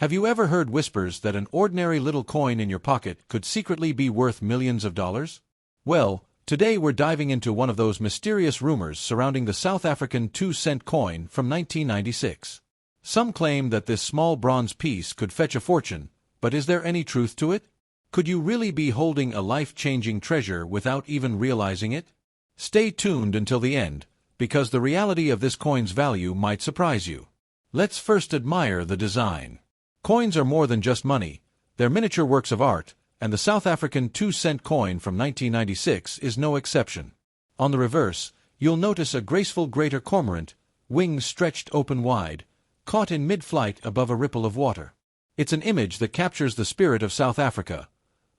Have you ever heard whispers that an ordinary little coin in your pocket could secretly be worth millions of dollars? Well, today we're diving into one of those mysterious rumors surrounding the South African 2-cent coin from 1996. Some claim that this small bronze piece could fetch a fortune, but is there any truth to it? Could you really be holding a life-changing treasure without even realizing it? Stay tuned until the end, because the reality of this coin's value might surprise you. Let's first admire the design. Coins are more than just money, they're miniature works of art, and the South African 2-cent coin from 1996 is no exception. On the reverse, you'll notice a graceful greater cormorant, wings stretched open wide, caught in mid-flight above a ripple of water. It's an image that captures the spirit of South Africa,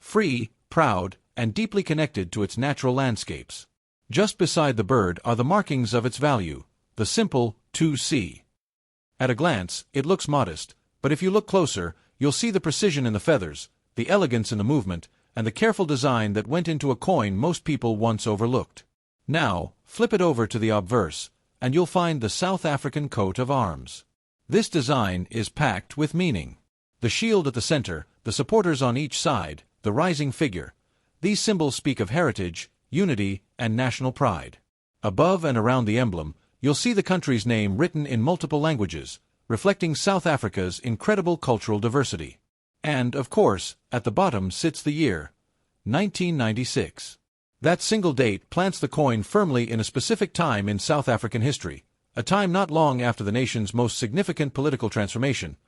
free, proud, and deeply connected to its natural landscapes. Just beside the bird are the markings of its value, the simple 2C. At a glance, it looks modest, but if you look closer, you'll see the precision in the feathers, the elegance in the movement, and the careful design that went into a coin most people once overlooked. Now, flip it over to the obverse, and you'll find the South African coat of arms. This design is packed with meaning. The shield at the center, the supporters on each side, the rising figure. These symbols speak of heritage, unity, and national pride. Above and around the emblem, you'll see the country's name written in multiple languages, reflecting South Africa's incredible cultural diversity. And, of course, at the bottom sits the year, 1996. That single date plants the coin firmly in a specific time in South African history, a time not long after the nation's most significant political transformation,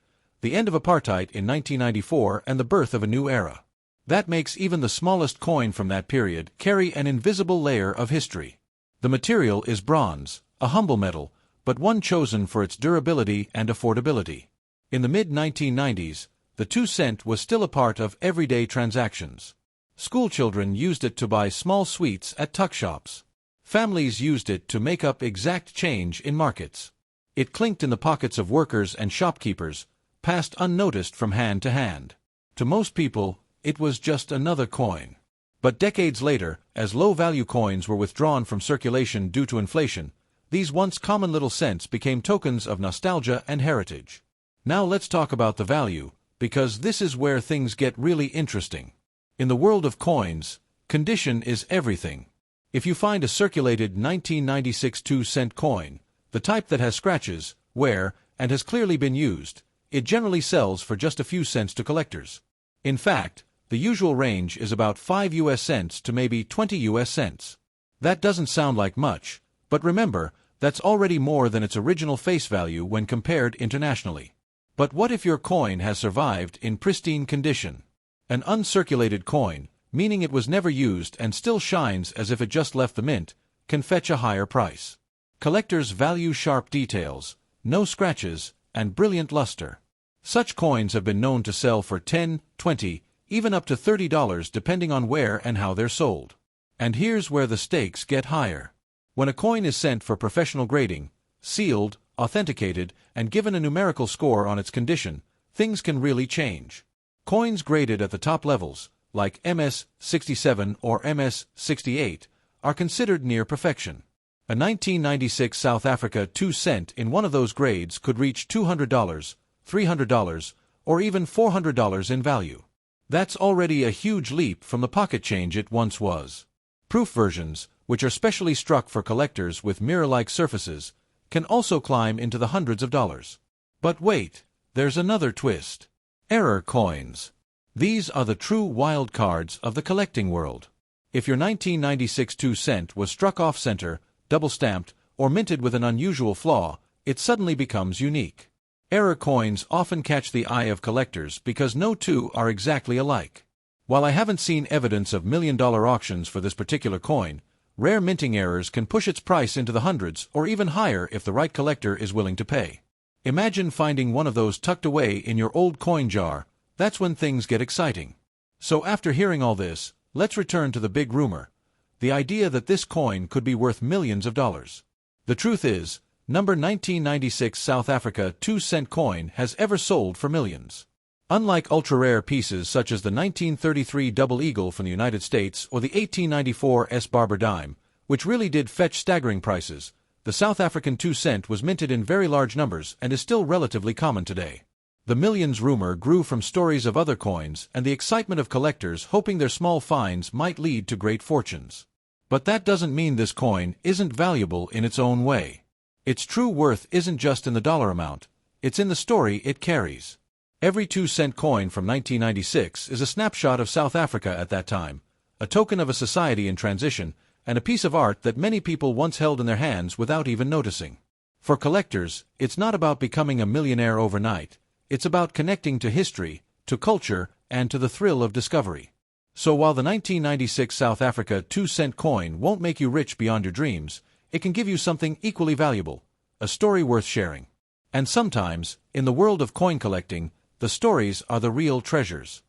the end of apartheid in 1994 and the birth of a new era. That makes even the smallest coin from that period carry an invisible layer of history. The material is bronze, a humble metal, but one chosen for its durability and affordability. In the mid-1990s, the 2-cent was still a part of everyday transactions. Schoolchildren used it to buy small sweets at tuck shops. Families used it to make up exact change in markets. It clinked in the pockets of workers and shopkeepers, passed unnoticed from hand to hand. To most people, it was just another coin. But decades later, as low-value coins were withdrawn from circulation due to inflation, these once common little cents became tokens of nostalgia and heritage. Now let's talk about the value, because this is where things get really interesting. In the world of coins, condition is everything. If you find a circulated 1996 2-cent coin, the type that has scratches, wear, and has clearly been used, it generally sells for just a few cents to collectors. In fact, the usual range is about 5 US cents to maybe 20 US cents. That doesn't sound like much, but remember, that's already more than its original face value when compared internationally. But what if your coin has survived in pristine condition? An uncirculated coin, meaning it was never used and still shines as if it just left the mint, can fetch a higher price. Collectors value sharp details, no scratches, and brilliant luster. Such coins have been known to sell for $10, $20, even up to $30 depending on where and how they're sold. And here's where the stakes get higher. When a coin is sent for professional grading, sealed, authenticated, and given a numerical score on its condition, things can really change. Coins graded at the top levels, like MS-67 or MS-68, are considered near perfection. A 1996 South Africa 2-cent in one of those grades could reach $200, $300, or even $400 in value. That's already a huge leap from the pocket change it once was. Proof versions, which are specially struck for collectors with mirror-like surfaces, can also climb into the hundreds of dollars. But wait, there's another twist. Error coins. These are the true wild cards of the collecting world. If your 1996 2-cent was struck off-center, double-stamped, or minted with an unusual flaw, it suddenly becomes unique. Error coins often catch the eye of collectors because no two are exactly alike. While I haven't seen evidence of million-dollar auctions for this particular coin, rare minting errors can push its price into the hundreds or even higher if the right collector is willing to pay. Imagine finding one of those tucked away in your old coin jar. That's when things get exciting. So after hearing all this, let's return to the big rumor, the idea that this coin could be worth millions of dollars. The truth is, number 1996 South Africa 2-cent coin has ever sold for millions. Unlike ultra-rare pieces such as the 1933 Double Eagle from the United States or the 1894 S. Barber dime, which really did fetch staggering prices, the South African 2-cent was minted in very large numbers and is still relatively common today. The millions rumor grew from stories of other coins and the excitement of collectors hoping their small finds might lead to great fortunes. But that doesn't mean this coin isn't valuable in its own way. Its true worth isn't just in the dollar amount, it's in the story it carries. Every 2-cent coin from 1996 is a snapshot of South Africa at that time, a token of a society in transition, and a piece of art that many people once held in their hands without even noticing. For collectors, it's not about becoming a millionaire overnight, it's about connecting to history, to culture, and to the thrill of discovery. So while the 1996 South Africa 2-cent coin won't make you rich beyond your dreams, it can give you something equally valuable, a story worth sharing. And sometimes, in the world of coin collecting, the stories are the real treasures.